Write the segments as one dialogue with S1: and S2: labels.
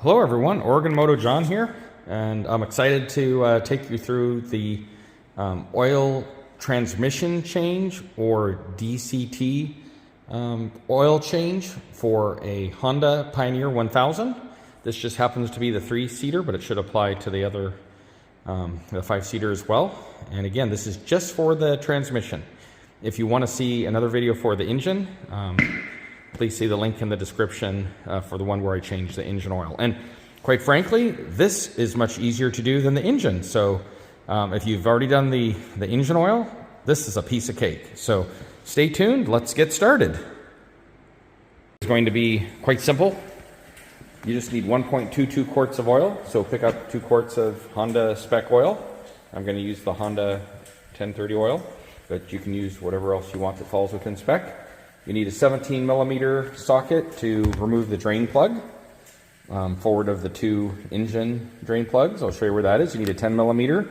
S1: Hello everyone, Oregon Moto John here, and I'm excited to take you through the oil transmission change, or DCT oil change for a Honda Pioneer 1000. This just happens to be the 3-seater, but it should apply to the other the 5-seater as well. And again, this is just for the transmission. If you want to see another video for the engine, please see the link in the description for the one where I changed the engine oil. And quite frankly, this is much easier to do than the engine. So if you've already done the engine oil, this is a piece of cake. So stay tuned, let's get started. It's going to be quite simple. You just need 1.22 quarts of oil. So pick up 2 quarts of Honda spec oil. I'm going to use the Honda 1030 oil, but you can use whatever else you want that falls within spec. You need a 17 millimeter socket to remove the drain plug forward of the 2 engine drain plugs. I'll show you where that is. You need a 10 millimeter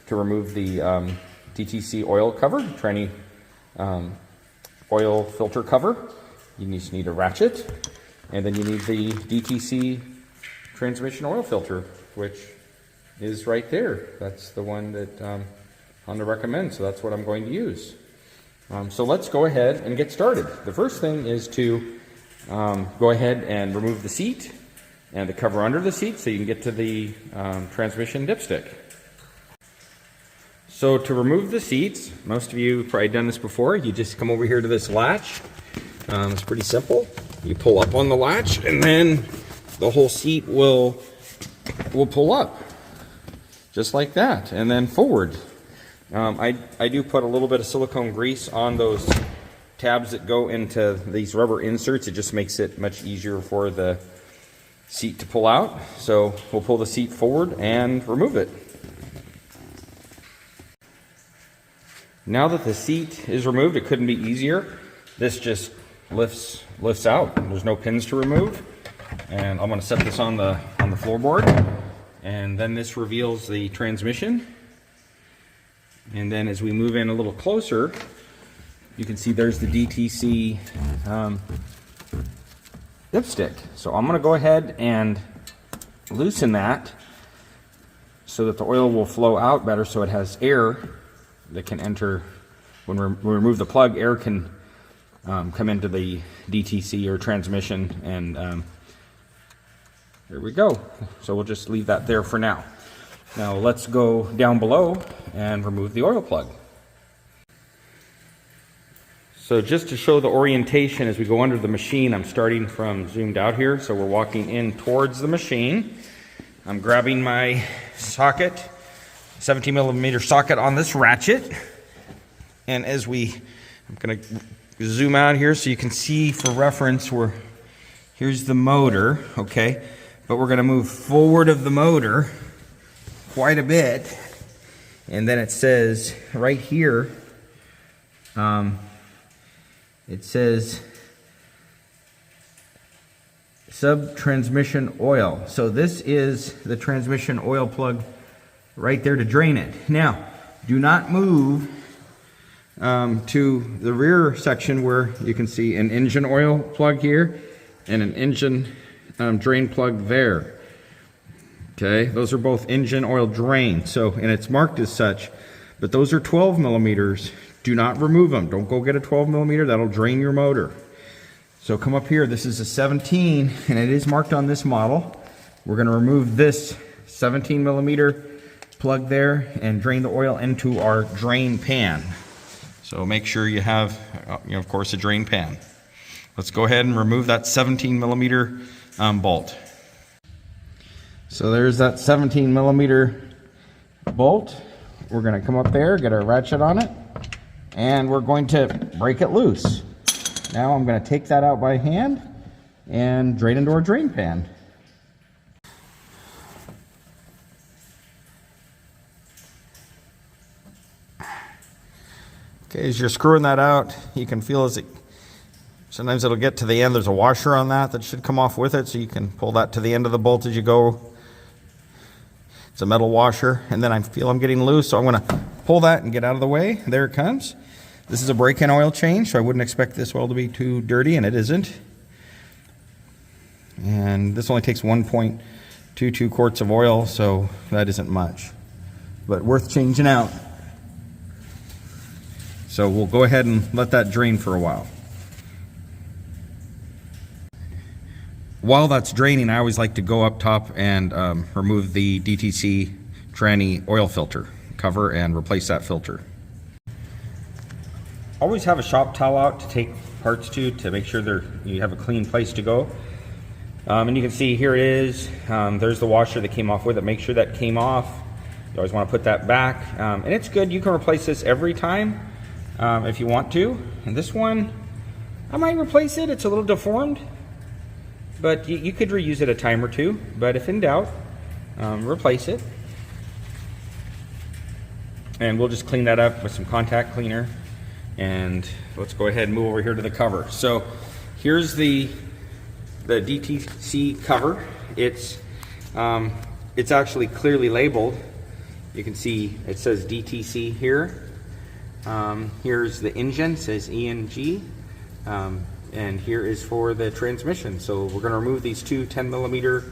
S1: to remove the DTC oil cover, tranny oil filter cover. You just need a ratchet, and then you need the DTC transmission oil filter, which is right there. That's the one that Honda recommends, so that's what I'm going to use. So let's go ahead and get started. The first thing is to go ahead and remove the seat and the cover under the seat so you can get to the transmission dipstick. So to remove the seats, most of you have probably done this before. You just come over here to this latch. It's pretty simple. You pull up on the latch and then the whole seat will pull up just like that, and then forward. I do put a little bit of silicone grease on those tabs that go into these rubber inserts. It just makes it much easier for the seat to pull out. So we'll pull the seat forward and remove it. Now that the seat is removed, it couldn't be easier. This just lifts out. There's no pins to remove. And I'm going to set this on the floorboard. And then this reveals the transmission. And then as we move in a little closer, you can see there's the DTC dipstick. So I'm going to go ahead and loosen that so that the oil will flow out better, so it has air that can enter. When we remove the plug, air can come into the DTC or transmission, and there we go. So we'll just leave that there for now. Now let's go down below and remove the oil plug. So just to show the orientation as we go under the machine, I'm starting from zoomed out here. So we're walking in towards the machine. I'm grabbing my socket, 17 millimeter socket on this ratchet. And as I'm going to zoom out here so you can see for reference here's the motor, okay? But we're going to move forward of the motor quite a bit, and then it says right here, it says sub-transmission oil. So this is the transmission oil plug right there to drain it. Now, do not move to the rear section where you can see an engine oil plug here and an engine drain plug there. Okay, those are both engine oil drain, and it's marked as such, but those are 12 millimeters. Do not remove them. Don't go get a 12 millimeter, that'll drain your motor. So come up here, this is a 17, and it is marked on this model. We're going to remove this 17 millimeter plug there and drain the oil into our drain pan. So make sure you have, of course, a drain pan. Let's go ahead and remove that 17 millimeter bolt. So there's that 17 millimeter bolt. We're going to come up there, get our ratchet on it, and we're going to break it loose. Now I'm going to take that out by hand and drain into our drain pan. Okay, as you're screwing that out, you can feel sometimes it'll get to the end. There's a washer on that should come off with it, so you can pull that to the end of the bolt as you go. It's a metal washer, and then I feel I'm getting loose, so I'm going to pull that and get out of the way. There it comes. This is a break-in oil change, so I wouldn't expect this oil to be too dirty, and it isn't. And this only takes 1.22 quarts of oil, so that isn't much, but worth changing out. So we'll go ahead and let that drain for a while. While that's draining, I always like to go up top and remove the DTC tranny oil filter cover and replace that filter. Always have a shop towel out to take parts to make sure you have a clean place to go. And you can see here it is. There's the washer that came off with it. Make sure that came off. You always want to put that back. And it's good. You can replace this every time if you want to. And this one, I might replace it. It's a little deformed, but you could reuse it a time or two. But if in doubt, replace it. And we'll just clean that up with some contact cleaner. And let's go ahead and move over here to the cover. So here's the DTC cover. It's actually clearly labeled. You can see it says DTC here. Here's the engine, says ENG, and here is for the transmission. So we're going to remove these two 10mm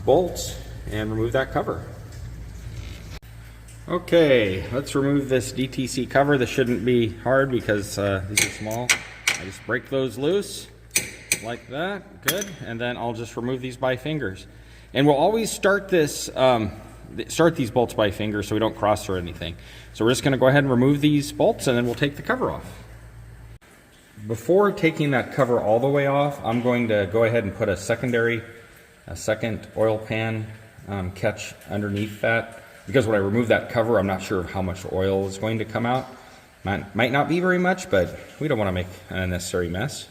S1: bolts and remove that cover. Okay, let's remove this DTC cover. This shouldn't be hard because these are small. I just break those loose like that. Good. And then I'll just remove these by fingers. And we'll always start these bolts by finger so we don't cross or anything. So we're just going to go ahead and remove these bolts, and then we'll take the cover off. Before taking that cover all the way off, I'm going to go ahead and put a second oil pan catch underneath that. Because when I remove that cover, I'm not sure how much oil is going to come out. Might not be very much, but we don't want to make an unnecessary mess.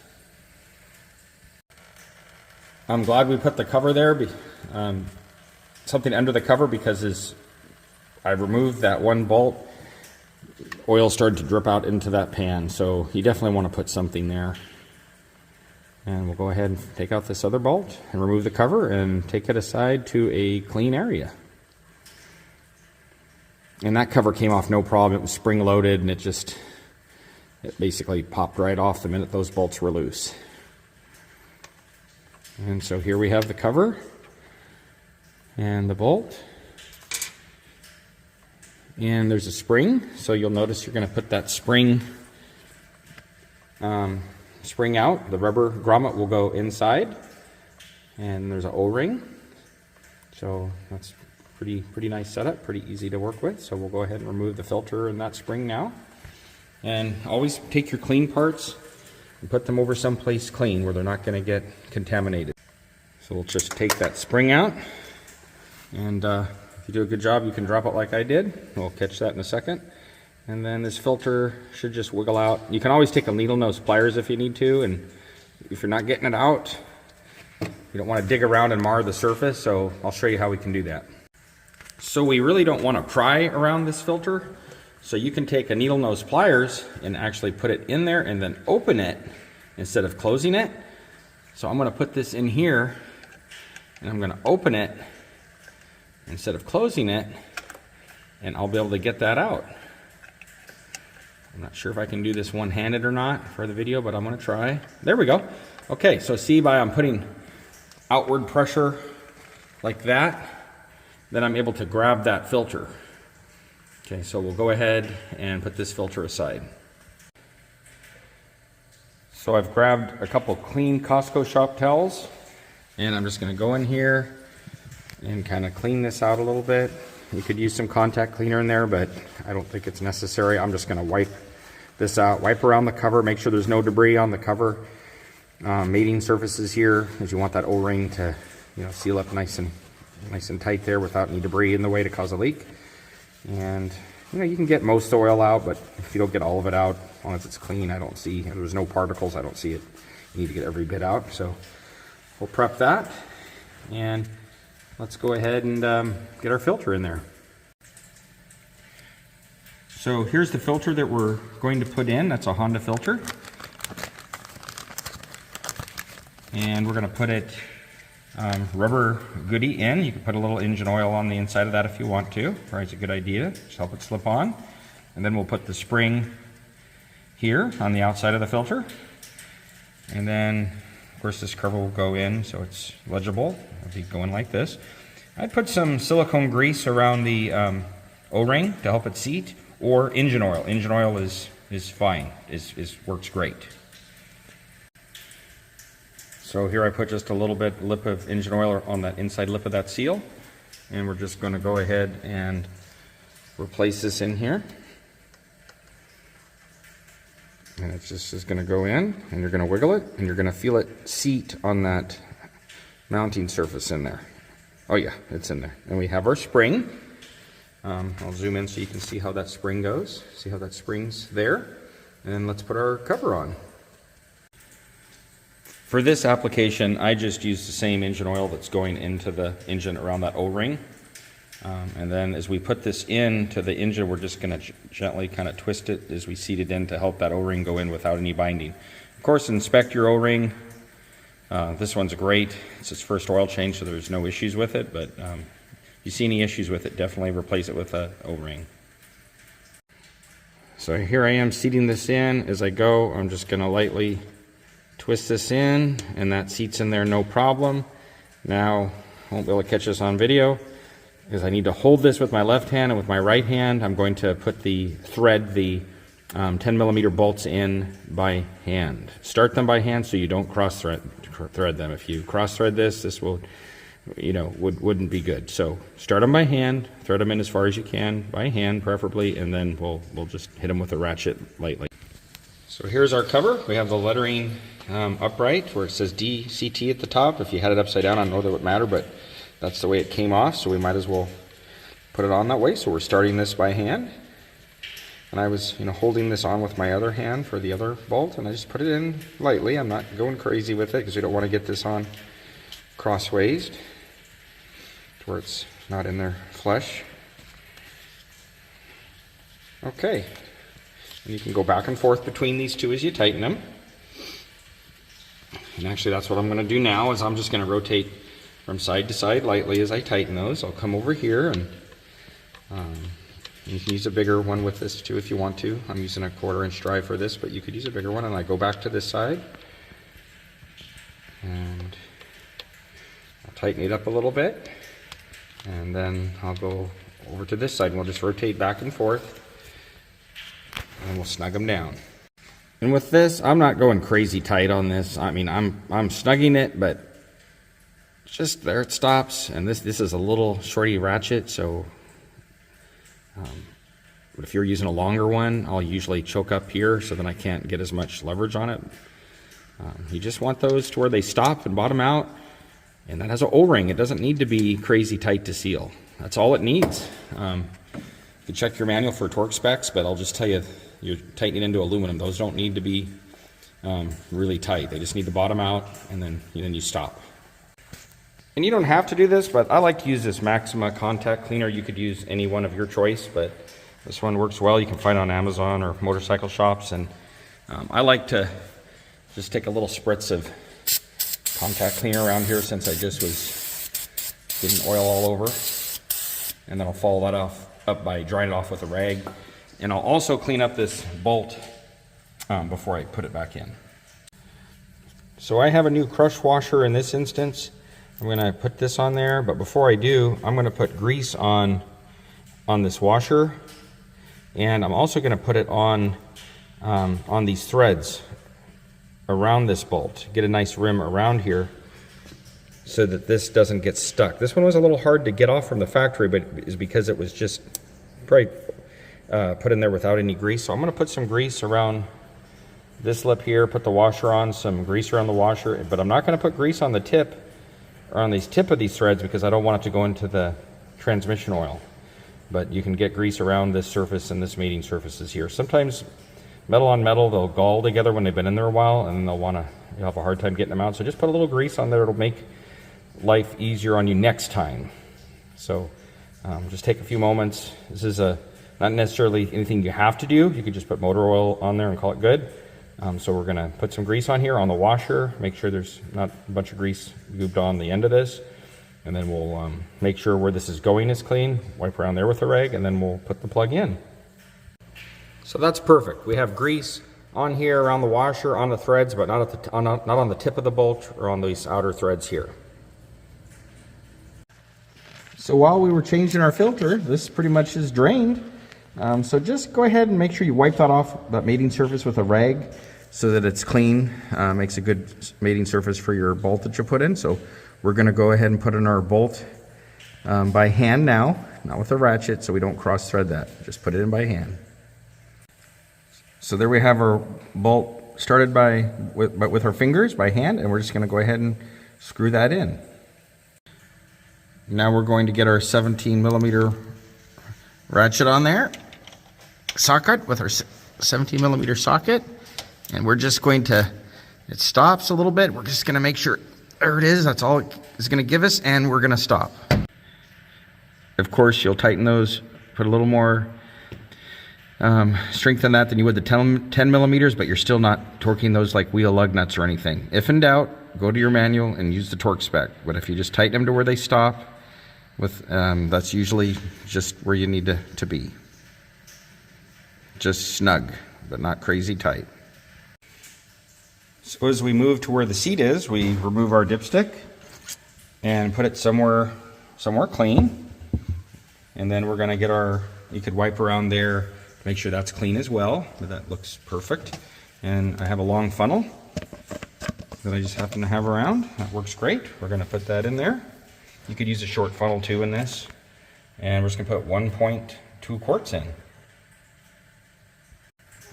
S1: I'm glad we put the cover there, something under the cover, because as I removed that one bolt, oil started to drip out into that pan. So you definitely want to put something there. And we'll go ahead and take out this other bolt and remove the cover and take it aside to a clean area. And that cover came off no problem. It was spring loaded, and it basically popped right off the minute those bolts were loose. And so here we have the cover and the bolt. And there's a spring, so you'll notice you're going to put that spring out. The rubber grommet will go inside, and there's an O-ring. So that's pretty nice setup, pretty easy to work with. So we'll go ahead and remove the filter and that spring now. And always take your clean parts and put them over someplace clean where they're not going to get contaminated. So we'll just take that spring out, and if you do a good job, you can drop it like I did. We'll catch that in a second. And then this filter should just wiggle out. You can always take a needle nose pliers if you need to, and if you're not getting it out, you don't want to dig around and mar the surface, so I'll show you how we can do that. So we really don't want to pry around this filter, so you can take a needle nose pliers and actually put it in there and then open it instead of closing it. So I'm going to put this in here, and I'm going to open it instead of closing it, and I'll be able to get that out. I'm not sure if I can do this one-handed or not for the video, but I'm going to try. There we go. Okay, so see, I'm putting outward pressure like that, then I'm able to grab that filter. Okay, so we'll go ahead and put this filter aside. So I've grabbed a couple clean Costco shop towels, and I'm just going to go in here and kind of clean this out a little bit. You could use some contact cleaner in there, but I don't think it's necessary. I'm just going to wipe this out, wipe around the cover, make sure there's no debris on the cover. Mating surfaces here, as you want that O-ring to seal up nice and tight there without any debris in the way to cause a leak. And you can get most of the oil out, but if you don't get all of it out, as long as it's clean, I don't see, there's no particles, I don't see it. You need to get every bit out. So we'll prep that, and let's go ahead and get our filter in there. So here's the filter that we're going to put in. That's a Honda filter. And we're going to put it rubber goodie in. You can put a little engine oil on the inside of that if you want to. Probably a good idea. Just help it slip on. And then we'll put the spring here on the outside of the filter. And then, of course, this cover will go in so it's legible. It'll be going like this. I'd put some silicone grease around the O-ring to help it seat, or engine oil. Engine oil is fine, works great. So here I put just a little bit lip of engine oil on that inside lip of that seal, and we're just going to go ahead and replace this in here. And it's just going to go in, and you're going to wiggle it, and you're going to feel it seat on that mounting surface in there. Oh yeah, it's in there. And we have our spring. I'll zoom in so you can see how that spring goes. See how that spring's there? And let's put our cover on. For this application, I just use the same engine oil that's going into the engine around that O-ring. And then as we put this into the engine, we're just going to gently kind of twist it as we seat it in to help that O-ring go in without any binding. Of course, inspect your O-ring. This one's great. It's its first oil change, so there's no issues with it, but if you see any issues with it, definitely replace it with a O-ring. So here I am seating this in. As I go, I'm just going to lightly twist this in, and that seats in there no problem. Now, I won't be able to catch this on video, because I need to hold this with my left hand, and with my right hand I'm going to put the 10 millimeter bolts in by hand. Start them by hand so you don't cross thread them. If you cross thread this will, wouldn't be good. So start them by hand, thread them in as far as you can by hand preferably, and then we'll just hit them with a ratchet lightly. So here's our cover. We have the lettering upright where it says DCT at the top. If you had it upside down, I don't know that would matter, but that's the way it came off, so we might as well put it on that way. So we're starting this by hand, and I was holding this on with my other hand for the other bolt, and I just put it in lightly. I'm not going crazy with it because we don't want to get this on crossways to where it's not in there flush. Okay, and you can go back and forth between these two as you tighten them. And actually that's what I'm going to do now, is I'm just going to rotate from side to side lightly as I tighten those. I'll come over here, and you can use a bigger one with this too if you want to. I'm using a 1/4 inch drive for this, but you could use a bigger one. And I go back to this side, and I'll tighten it up a little bit, and then I'll go over to this side, and we'll just rotate back and forth, and we'll snug them down. And with this, I'm not going crazy tight on this. I mean, I'm snugging it, but just there it stops. And this is a little shorty ratchet, so but if you're using a longer one, I'll usually choke up here so then I can't get as much leverage on it. You just want those to where they stop and bottom out, and that has an O-ring. It doesn't need to be crazy tight to seal. That's all it needs. You can check your manual for torque specs, but I'll just tell you, you're tightening into aluminum. Those don't need to be really tight. They just need to bottom out, and then you stop. And you don't have to do this, but I like to use this Maxima contact cleaner. You could use any one of your choice, but this one works well. You can find it on Amazon or motorcycle shops. And I like to just take a little spritz of contact cleaner around here, since I just was getting oil all over. And then I'll follow that up by drying it off with a rag. And I'll also clean up this bolt before I put it back in. So I have a new crush washer in this instance. I'm going to put this on there, but before I do, I'm going to put grease on this washer, and I'm also going to put it on these threads around this bolt. Get a nice rim around here so that this doesn't get stuck. This one was a little hard to get off from the factory, but it's because it was just probably put in there without any grease. So I'm going to put some grease around this lip here, put the washer on, some grease around the washer, but I'm not going to put grease on the tip or on these tip of these threads because I don't want it to go into the transmission oil. But you can get grease around this surface and this mating surfaces here. Sometimes metal on metal, they'll gall together when they've been in there a while, and you'll have a hard time getting them out. So just put a little grease on there. It'll make life easier on you next time. So just take a few moments. This is not necessarily anything you have to do. You could just put motor oil on there and call it good. So we're going to put some grease on here on the washer. Make sure there's not a bunch of grease gooped on the end of this. And then we'll make sure where this is going is clean. Wipe around there with a rag, and then we'll put the plug in. So that's perfect. We have grease on here around the washer, on the threads, but not at the not on the tip of the bolt or on these outer threads here. So while we were changing our filter, this pretty much is drained. So just go ahead and make sure you wipe that off, that mating surface, with a rag so that it's clean. Makes a good mating surface for your bolt that you put in. So we're going to go ahead and put in our bolt by hand now, not with a ratchet, so we don't cross thread that. Just put it in by hand. So there we have our bolt started with our fingers by hand, and we're just going to go ahead and screw that in. Now we're going to get our 17mm ratchet on there, socket with our 17mm socket, and we're just going to, it stops a little bit, we're just going to make sure, there it is, that's all it's going to give us, and we're going to stop. Of course, you'll tighten those, put a little more strength on that than you would the 10mm, but you're still not torquing those like wheel lug nuts or anything. If in doubt, go to your manual and use the torque spec, but if you just tighten them to where they stop, that's usually just where you need to be. Just snug, but not crazy tight. So as we move to where the seat is, we remove our dipstick and put it somewhere clean. And then we're gonna get you could wipe around there to make sure that's clean as well, but that looks perfect. And I have a long funnel that I just happen to have around. That works great. We're gonna put that in there. You could use a short funnel too in this. And we're just gonna put 1.2 quarts in.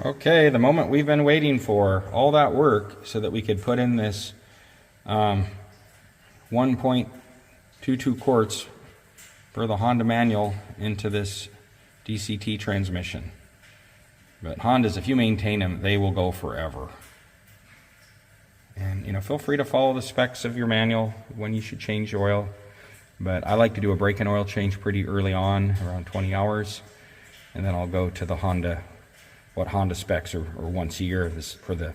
S1: Okay, the moment we've been waiting for, all that work so that we could put in this 1.22 quarts for the Honda manual into this DCT transmission. But Hondas, if you maintain them, they will go forever. And feel free to follow the specs of your manual when you should change the oil. But I like to do a break and oil change pretty early on, around 20 hours. And then I'll go to the Honda, what Honda specs are once a year for the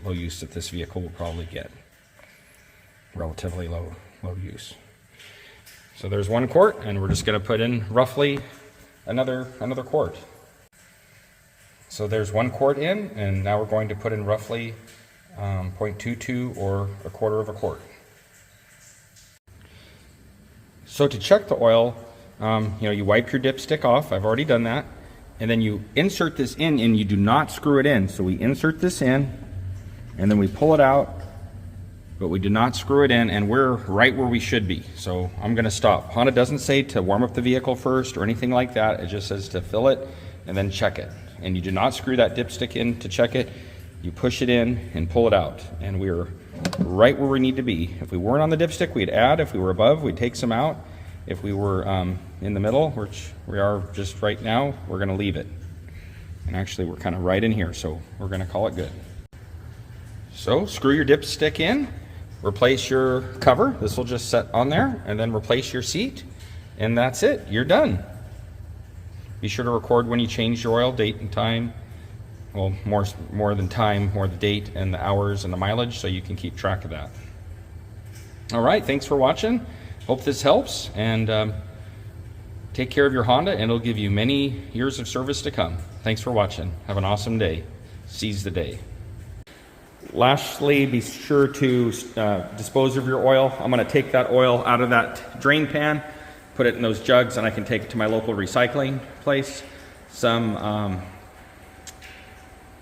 S1: low use that this vehicle will probably get. Relatively low use. So there's 1 quart, and we're just going to put in roughly another quart. So there's 1 quart in, and now we're going to put in roughly 0.22 or 1/4 of a quart. So to check the oil, you wipe your dipstick off. I've already done that. And then you insert this in, and you do not screw it in. So we insert this in, and then we pull it out, but we do not screw it in, and we're right where we should be. So I'm going to stop. Honda doesn't say to warm up the vehicle first or anything like that. It just says to fill it and then check it. And you do not screw that dipstick in to check it. You push it in and pull it out, and we're right where we need to be. If we weren't on the dipstick, we'd add. If we were above, we'd take some out. If we were in the middle, which we are just right now, we're going to leave it. And actually, we're kind of right in here, so we're going to call it good. So screw your dipstick in, replace your cover. This will just set on there, and then replace your seat, and that's it. You're done. Be sure to record when you change your oil, date and time. Well, more than time, more the date and the hours and the mileage, so you can keep track of that. All right, thanks for watching. Hope this helps, and take care of your Honda, and it'll give you many years of service to come. Thanks for watching. Have an awesome day. Seize the day. Lastly, be sure to dispose of your oil. I'm going to take that oil out of that drain pan, put it in those jugs, and I can take it to my local recycling place. Some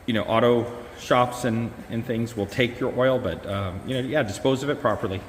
S1: auto shops and things will take your oil, but dispose of it properly.